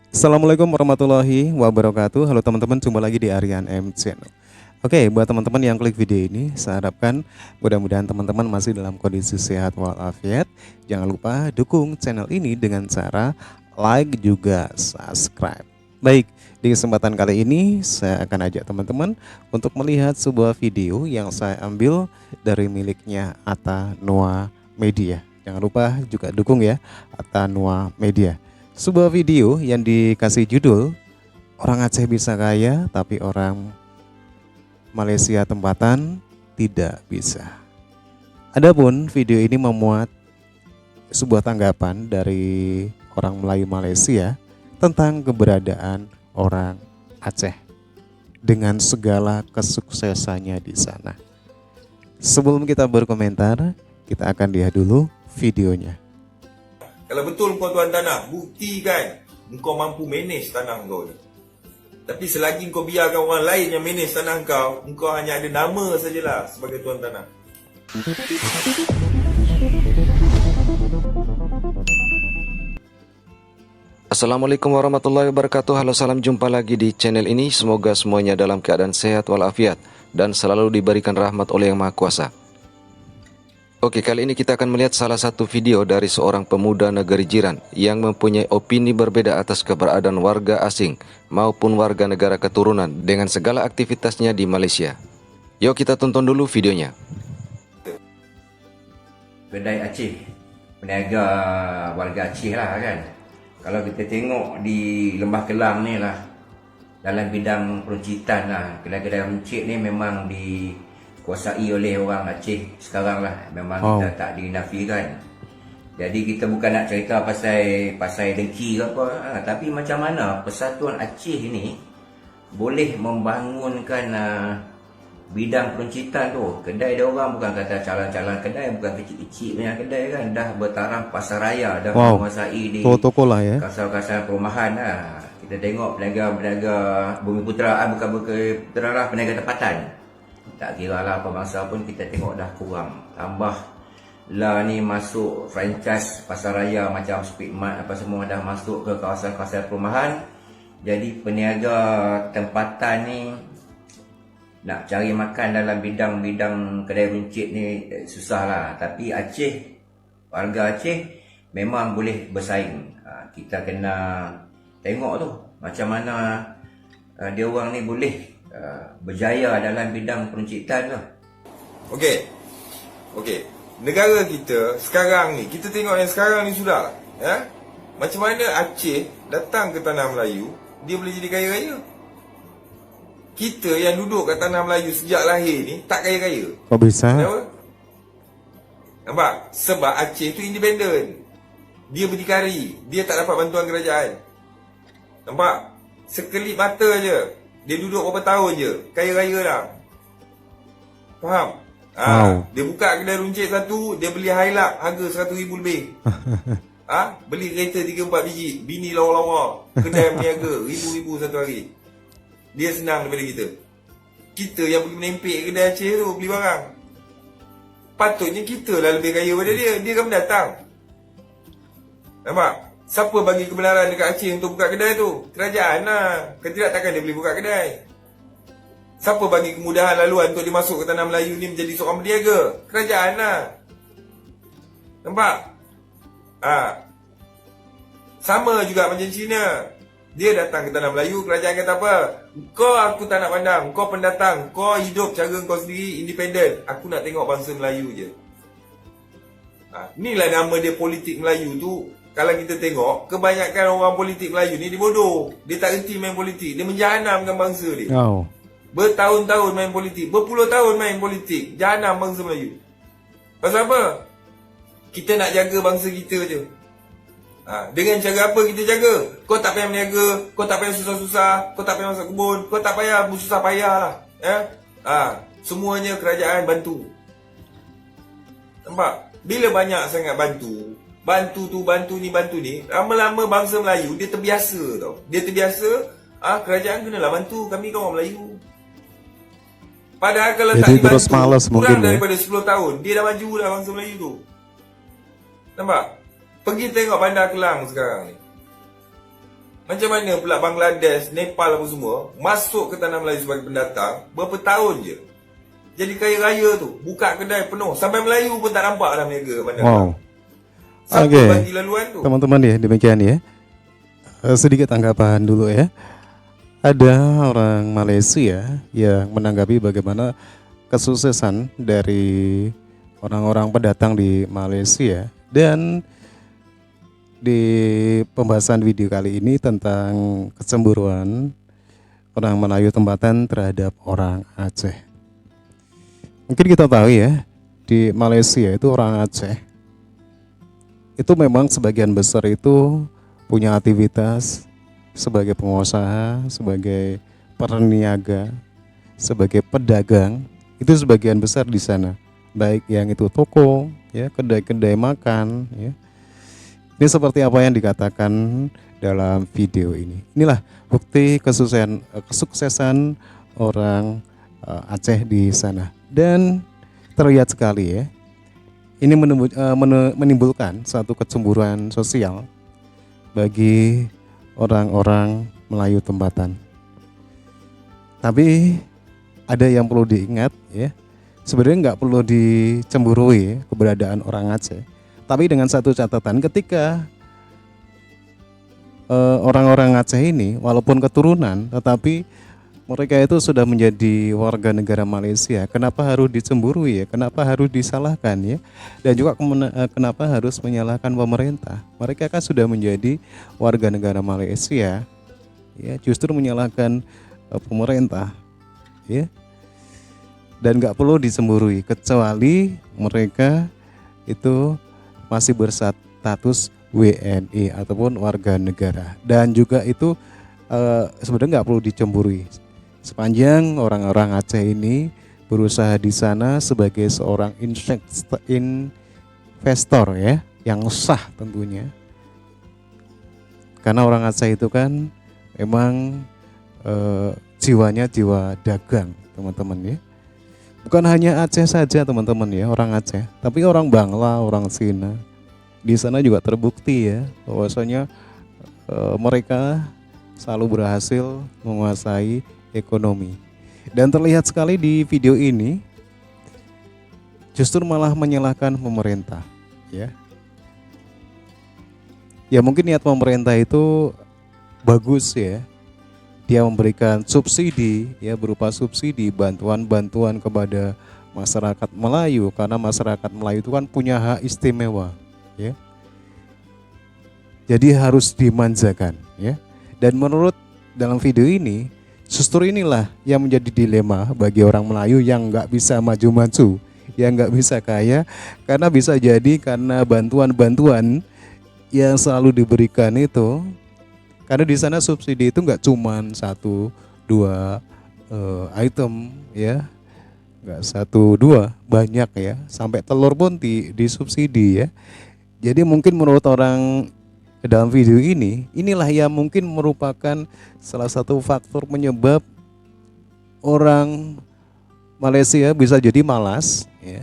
Assalamualaikum warahmatullahi wabarakatuh. Halo teman-teman, jumpa lagi di Aryan M Channel. Oke, buat teman-teman yang klik video ini, saya harapkan mudah-mudahan teman-teman masih dalam kondisi sehat walafiat. Jangan lupa dukung channel ini dengan cara like juga subscribe. Baik, di kesempatan kali ini saya akan ajak teman-teman untuk melihat sebuah video yang saya ambil dari miliknya Atta Noah Media. Jangan lupa juga dukung ya Atta Noah Media. Sebuah video yang dikasih judul "Orang Aceh Bisa Kaya Tapi Orang Malaysia Tempatan Tidak Bisa". Adapun video ini memuat sebuah tanggapan dari orang Melayu Malaysia tentang keberadaan orang Aceh dengan segala kesuksesannya di sana. Sebelum kita berkomentar, kita akan lihat dulu videonya. Kalau betul kau tuan tanah, buktikan engkau mampu manage tanah kau ni. Tapi selagi kau biarkan orang lain yang manage tanah kau, engkau hanya ada nama sajalah sebagai tuan tanah. Assalamualaikum warahmatullahi wabarakatuh. Halo, salam jumpa lagi di channel ini. Semoga semuanya dalam keadaan sehat walafiat dan selalu diberikan rahmat oleh Yang Maha Kuasa. Oke, kali ini kita akan melihat salah satu video dari seorang pemuda negeri jiran yang mempunyai opini berbeda atas keberadaan warga asing maupun warga negara keturunan dengan segala aktivitasnya di Malaysia. Yuk kita tonton dulu videonya. Kedai Aceh, peniaga warga Aceh lah kan. Kalau kita tengok di Lembah Kelang ni lah, dalam bidang peruncitan lah, kedai-kedai runcit ni memang dikuasai oleh orang Aceh sekarang lah. Memang kita tak dinafikan. Jadi kita bukan nak cerita pasal dengki ke apa, tapi macam mana Persatuan Aceh ni boleh membangunkan bidang peruncitan tu. Kedai dia orang bukan kata calon-calon kedai, bukan kecil-kecil punya kedai kan, dah bertaraf pasar raya, dah menguasai di Toko lah ya. kawasan-kawasan perumahan lah. Kita tengok peniaga Bumi Putra, bukan Putra lah, peniaga tempatan. Tak kira lah apa bangsa pun kita tengok dah kurang. Tambah lah ni masuk franchise pasar raya macam Speedmart apa semua dah masuk ke kawasan-kawasan perumahan. Jadi peniaga tempatan ni nak cari makan dalam bidang-bidang kedai runcit ni susah lah. Tapi Aceh, warga Aceh memang boleh bersaing. Kita kena tengok tu macam mana dia orang ni boleh berjaya dalam bidang peruncitan tu. Okey. Negara kita sekarang ni, kita tengok yang sekarang ni sudah ya. Macam mana Aceh datang ke tanah Melayu, dia boleh jadi kaya raya. Kita yang duduk kat tanah Melayu sejak lahir ni tak kaya-kaya. Kok bisa? Kenapa? Nampak? Sebab Aceh tu independen. Dia berdikari. Dia tak dapat bantuan kerajaan. Nampak? Sekelip mata je. Dia duduk berapa tahun je, kaya raya dah. Faham? Dia buka kedai runcit satu, dia beli Hilux harga 100,000 lebih. Beli kereta 3-4 biji, bini lawa-lawa, kedai berniaga ribu-ribu satu hari. Dia senang daripada kita. Kita yang pergi menempik kedai Aceh tu beli barang. Patutnya kita lah lebih kaya daripada dia. Dia kan datang. Nampak? Siapa bagi kebenaran dekat Aceh untuk buka kedai tu? Kerajaan lah. Kalau tidak takkan dia boleh buka kedai. Siapa bagi kemudahan laluan untuk dia masuk ke tanah Melayu ni menjadi seorang berniaga? Kerajaan lah. Nampak? Sama juga macam Cina. Dia datang ke tanah Melayu, kerajaan kata apa? Kau aku tak nak pandang, kau pendatang, kau hidup cara kau sendiri, independen. Aku nak tengok bangsa Melayu je. Inilah nama dia politik Melayu tu. Kalau kita tengok, kebanyakan orang politik Melayu ni dia bodoh. Dia tak reti main politik, dia menjahanamkan bangsa dia. Bertahun-tahun main politik, berpuluh tahun main politik, jahanam bangsa Melayu. Pasal apa? Kita nak jaga bangsa kita je. Dengan cara apa kita jaga? Kau tak payah meniaga, kau tak payah susah-susah, kau tak payah masuk kebun, kau tak payah bersusah payah lah. Semuanya kerajaan bantu. Nampak? Bila banyak sangat bantu bantu ni, lama-lama bangsa Melayu dia terbiasa tau. Dia terbiasa, kerajaan kenalah bantu kami kau orang Melayu. Padahal kalau jadi tak dibantu, terus malas kurang mungkin daripada 10 tahun, dia dah maju dah bangsa Melayu tu. Nampak? Pergi tengok Bandar Kelang sekarang ni. Macam mana pula Bangladesh, Nepal apa semua masuk ke tanah Melayu sebagai pendatang berapa tahun je. Jadi kaya raya tu, buka kedai penuh. Sampai Melayu pun tak nampak dah mereka pandang. Wow. Siapa Oke. bagi laluan tu? Teman-teman ya, demikian ya. Sedikit tanggapan dulu ya. Ada orang Malaysia yang menanggapi bagaimana kesuksesan dari orang-orang pendatang di Malaysia, dan di pembahasan video kali ini tentang kecemburuan orang Melayu tempatan terhadap orang Aceh. Mungkin kita tahu ya, di Malaysia itu orang Aceh itu memang sebagian besar itu punya aktivitas sebagai pengusaha, sebagai perniaga, sebagai pedagang. Itu sebagian besar di sana, baik yang itu toko, ya, kedai-kedai makan, ya. Ini seperti apa yang dikatakan dalam video ini. Inilah bukti kesuksesan orang Aceh di sana, dan terlihat sekali ya. Ini menimbulkan satu kecemburuan sosial bagi orang-orang Melayu tempatan. Tapi ada yang perlu diingat ya. Sebenarnya nggak perlu dicemburui keberadaan orang Aceh. Tapi dengan satu catatan, ketika orang-orang Aceh ini walaupun keturunan, tetapi mereka itu sudah menjadi warga negara Malaysia. Kenapa harus dicemburui ya? Kenapa harus disalahkan ya? Dan juga kenapa harus menyalahkan pemerintah? Mereka kan sudah menjadi warga negara Malaysia, ya, justru menyalahkan pemerintah, ya. Dan nggak perlu dicemburui, kecuali mereka itu masih berstatus WNI ataupun warga negara. Dan juga itu sebenarnya nggak perlu dicemburui. Sepanjang orang-orang Aceh ini berusaha di sana sebagai seorang investor ya, yang sah tentunya. Karena orang Aceh itu kan memang jiwanya jiwa dagang, teman-teman ya. Bukan hanya Aceh saja teman-teman ya, orang Aceh, tapi orang Bangla, orang Cina. Di sana juga terbukti ya bahwasanya mereka selalu berhasil menguasai ekonomi. Dan terlihat sekali di video ini justru malah menyalahkan pemerintah ya. Ya mungkin niat pemerintah itu bagus ya. Dia memberikan subsidi ya, berupa subsidi bantuan-bantuan kepada masyarakat Melayu, karena masyarakat Melayu itu kan punya hak istimewa ya. Jadi harus dimanjakan ya. Dan menurut dalam video ini, justru inilah yang menjadi dilema bagi orang Melayu yang nggak bisa maju-maju, yang nggak bisa kaya, karena bisa jadi karena bantuan-bantuan yang selalu diberikan itu. Karena di sana subsidi itu nggak cuma 1-2 item ya, nggak 1-2, banyak ya, sampai telur pun disubsidi ya. Jadi mungkin menurut orang dalam video ini, inilah yang mungkin merupakan salah satu faktor penyebab orang Malaysia bisa jadi malas ya.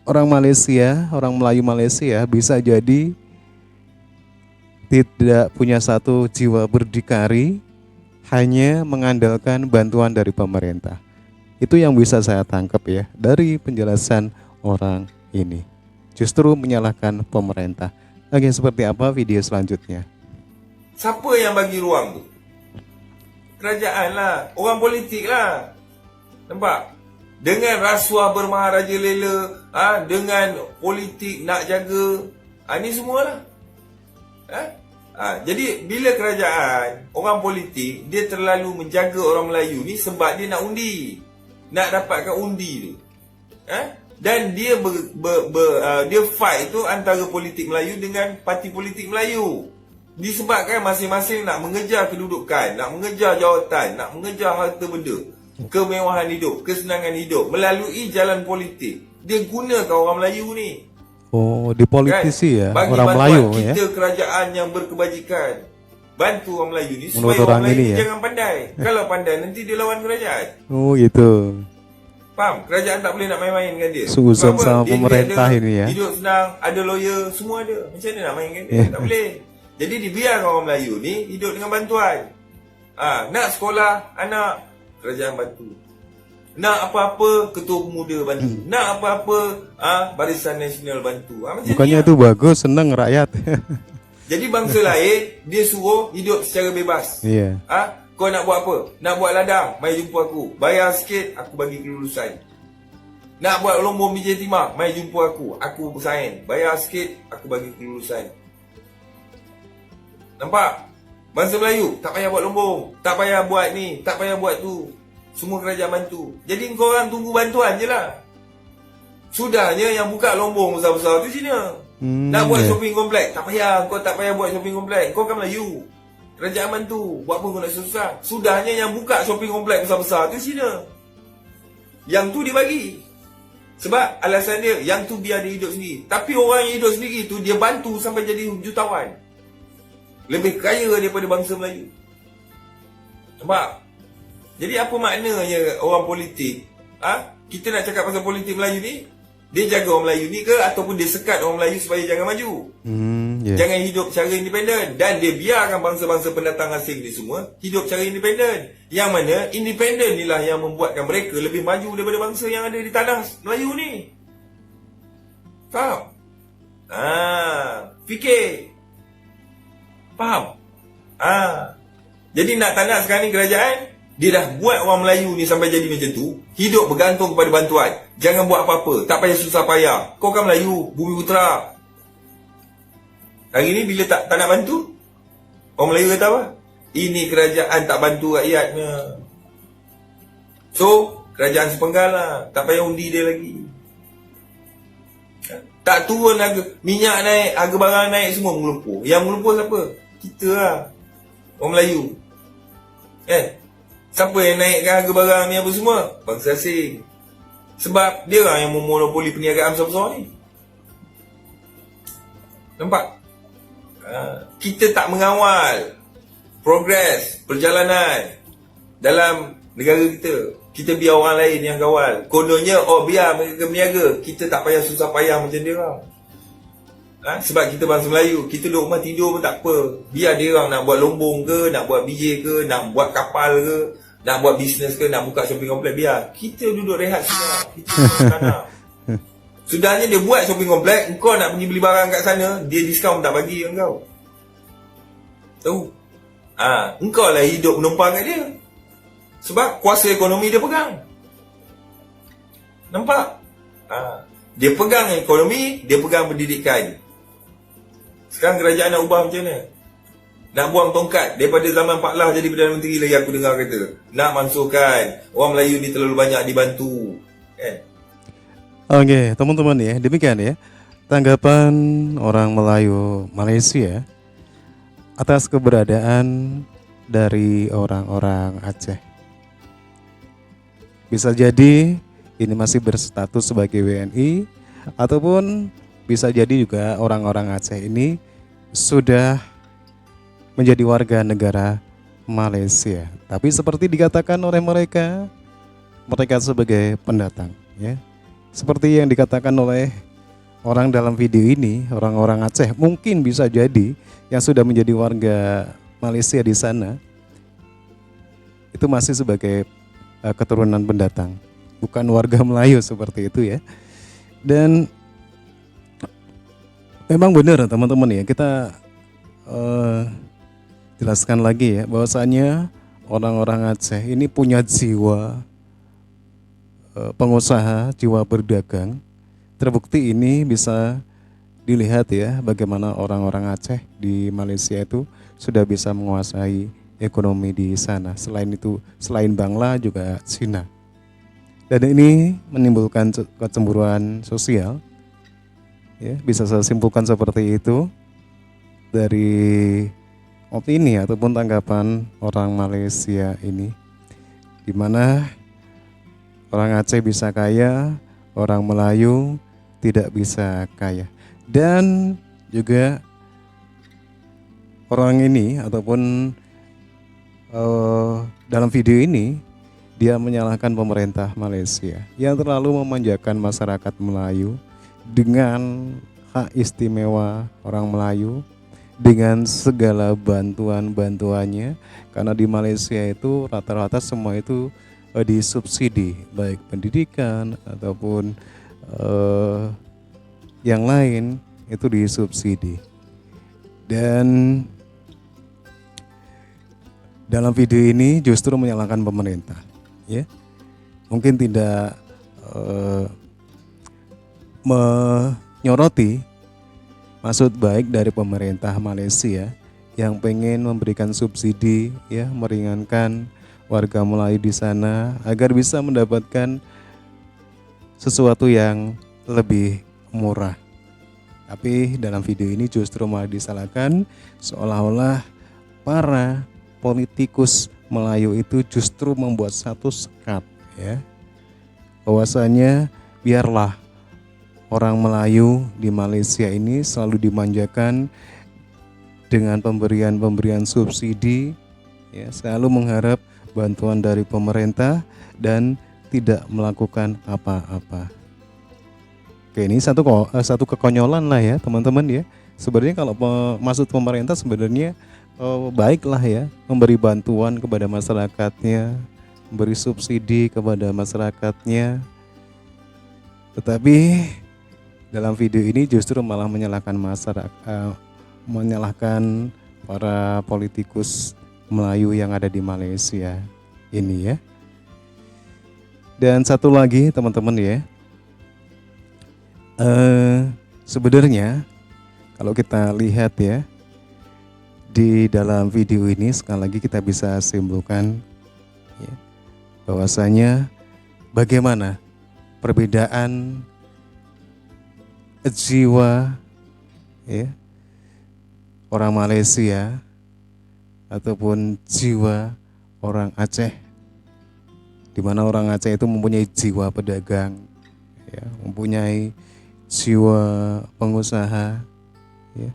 Orang Malaysia, orang Melayu Malaysia bisa jadi tidak punya satu jiwa berdikari, hanya mengandalkan bantuan dari pemerintah. Itu yang bisa saya tangkap ya dari penjelasan orang ini. Justru menyalahkan pemerintah. Oke, seperti apa video selanjutnya? Siapa yang bagi ruang tu? Kerajaan lah, orang politik lah. Nampak? Dengan rasuah bermaharajalela, dengan politik nak jaga, ni semualah. Jadi bila kerajaan, orang politik, dia terlalu menjaga orang Melayu ni sebab dia nak undi, nak dapatkan undi tu. Dan dia dia fight tu antara politik Melayu dengan parti politik Melayu. Disebabkan masing-masing nak mengejar kedudukan, nak mengejar jawatan, nak mengejar harta benda, kemewahan hidup, kesenangan hidup melalui jalan politik. Dia gunakan orang Melayu ni. Oh, dipolitisi ya, bagi orang Melayu ya. Kita kerajaan yang berkebajikan bantu orang Melayu ni menurut supaya orang orang Melayu ini ni ya. jangan pandai. Kalau pandai nanti dia lawan kerajaan. Oh gitu. Faham? Kerajaan tak boleh nak main-main dengan dia. Suzon Sebab sama dia pemerintah ada, ini ya. hidup senang, ada lawyer, semua ada. Macam mana nak main dengan dia? Tak boleh. Jadi dibiarkan orang Melayu ni hidup dengan bantuan. Nak sekolah anak, kerajaan bantu. Nak apa-apa, ketua pemuda bantu. Nak apa-apa, Barisan Nasional bantu. Macam Bukannya ni, itu bagus, senang rakyat. Jadi bangsa lain, dia suruh hidup secara bebas. Iya. Kau nak buat apa? Nak buat ladang? Mari jumpa aku. Bayar sikit, aku bagi kelulusan. Nak buat lombong biji timah? Mari jumpa aku. Aku bersaing. Bayar sikit, aku bagi kelulusan. Nampak? Bangsa Melayu, tak payah buat lombong. Tak payah buat ni, tak payah buat tu. Semua kerajaan bantu. Jadi kau orang tunggu bantuan je lah. Sudahnya yang buka lombong besar-besar tu Cina. Nak buat shopping komplek, tak payah. Kau tak payah buat shopping komplek. Kau kan Melayu. Kerajaan bantu. Buat apa kau nak susah? Sudahnya yang buka shopping komplek besar-besar tu Cina. Yang tu dia bagi. Sebab alasan dia, yang tu biar dia hidup sendiri. Tapi orang yang hidup sendiri tu, dia bantu sampai jadi jutawan. Lebih kaya daripada bangsa Melayu. Nampak? Jadi apa maknanya orang politik? Kita nak cakap pasal politik Melayu ni, dia jaga orang Melayu ni ke ataupun dia sekat orang Melayu supaya jangan maju? Jangan hidup secara independen. Dan dia biarkan bangsa-bangsa pendatang asing ni semua hidup secara independen. Yang mana independen inilah yang membuatkan mereka lebih maju daripada bangsa yang ada di tanah Melayu ni. Faham? Fikir. Faham? Jadi nak tak nak sekarang ni kerajaan, dia dah buat orang Melayu ni sampai jadi macam tu. Hidup bergantung kepada bantuan. Jangan buat apa-apa. Tak payah susah payah. Kau kan Melayu, bumi putera. Hari ni bila tak nak bantu, orang Melayu kata apa? Ini kerajaan tak bantu rakyatnya. So, kerajaan sepenggal lah. Tak payah undi dia lagi. Tak turun harga. Minyak naik, harga barang naik, semua mengelumpur. Yang mengelumpur siapa? Kita lah. Orang Melayu. Siapa yang naikkan harga barang ni apa semua? Bangsa asing. Sebab dia lah yang memonopoli perniagaan besar-besar ni. Nampak? Kita tak mengawal progres, perjalanan dalam negara kita. Kita biar orang lain yang kawal. Kononnya, biar mereka berniaga. Kita tak payah susah payah macam dia orang. Sebab kita bangsa Melayu, kita duduk rumah tidur pun tak apa. Biar dia orang nak buat lombong ke, nak buat biji ke, nak buat kapal ke, nak buat bisnes ke, nak buka shopping komplek, biar. Kita duduk rehat semua. Kita duduk tanah. Sudahnya dia buat shopping komplek, engkau nak pergi beli barang kat sana, dia diskaun tak bagi engkau. Tahu? Engkau lah hidup menumpang kat dia. Sebab kuasa ekonomi dia pegang. Nampak? Dia pegang ekonomi, dia pegang pendidikan. Sekarang kerajaan nak ubah macam mana? Nak buang tongkat daripada zaman Pak Lah jadi Perdana Menteri lagi aku dengar kata. Nak mansuhkan orang Melayu ni terlalu banyak dibantu. Oke, teman-teman ya, demikian ya tanggapan orang Melayu Malaysia atas keberadaan dari orang-orang Aceh. Bisa jadi ini masih berstatus sebagai WNI ataupun bisa jadi juga orang-orang Aceh ini sudah menjadi warga negara Malaysia. Tapi seperti dikatakan oleh mereka sebagai pendatang ya. Seperti yang dikatakan oleh orang dalam video ini, orang-orang Aceh mungkin bisa jadi yang sudah menjadi warga Malaysia di sana itu masih sebagai keturunan pendatang, bukan warga Melayu seperti itu ya. Dan memang benar teman-teman ya, kita jelaskan lagi ya bahwasanya orang-orang Aceh ini punya jiwa pengusaha, jiwa berdagang. Terbukti ini bisa dilihat ya bagaimana orang-orang Aceh di Malaysia itu sudah bisa menguasai ekonomi di sana. Selain itu, selain Bangla juga Cina. Dan ini menimbulkan kecemburuan sosial. Ya, bisa saya simpulkan seperti itu dari opini ataupun tanggapan orang Malaysia ini, di mana orang Aceh bisa kaya, orang Melayu tidak bisa kaya. Dan juga orang ini ataupun dalam video ini dia menyalahkan pemerintah Malaysia yang terlalu memanjakan masyarakat Melayu dengan hak istimewa orang Melayu, dengan segala bantuan-bantuannya, karena di Malaysia itu rata-rata semua itu disubsidi, baik pendidikan ataupun eh, yang lain itu disubsidi. Dan dalam video ini justru menyalahkan pemerintah, ya. Mungkin tidak menyoroti maksud baik dari pemerintah Malaysia yang pengen memberikan subsidi, ya, meringankan warga Melayu di sana agar bisa mendapatkan sesuatu yang lebih murah. Tapi dalam video ini justru malah disalahkan, seolah-olah para politikus Melayu itu justru membuat satu sekat, ya, bahwasanya biarlah orang Melayu di Malaysia ini selalu dimanjakan dengan pemberian subsidi, ya, selalu mengharap bantuan dari pemerintah dan tidak melakukan apa-apa. Oke, ini satu kekonyolan lah ya teman-teman ya. Sebenarnya kalau maksud pemerintah sebenarnya baiklah ya, memberi bantuan kepada masyarakatnya, memberi subsidi kepada masyarakatnya. Tetapi dalam video ini justru malah menyalahkan menyalahkan para politikus Melayu yang ada di Malaysia ini ya. Dan satu lagi teman-teman ya, sebenarnya kalau kita lihat ya di dalam video ini, sekali lagi kita bisa simpulkan ya, bahwasanya bagaimana perbedaan jiwa ya orang Malaysia ataupun jiwa orang Aceh, di mana orang Aceh itu mempunyai jiwa pedagang, ya, mempunyai jiwa pengusaha, ya.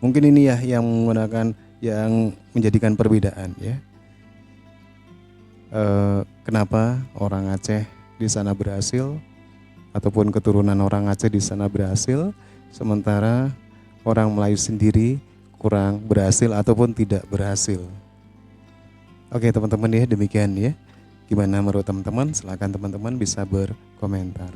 Mungkin ini ya yang menjadikan perbedaan ya. Kenapa orang Aceh di sana berhasil ataupun keturunan orang Aceh di sana berhasil, sementara orang Melayu sendiri kurang berhasil ataupun tidak berhasil. Oke teman-teman ya, demikian ya. Gimana menurut teman-teman? Silakan teman-teman bisa berkomentar.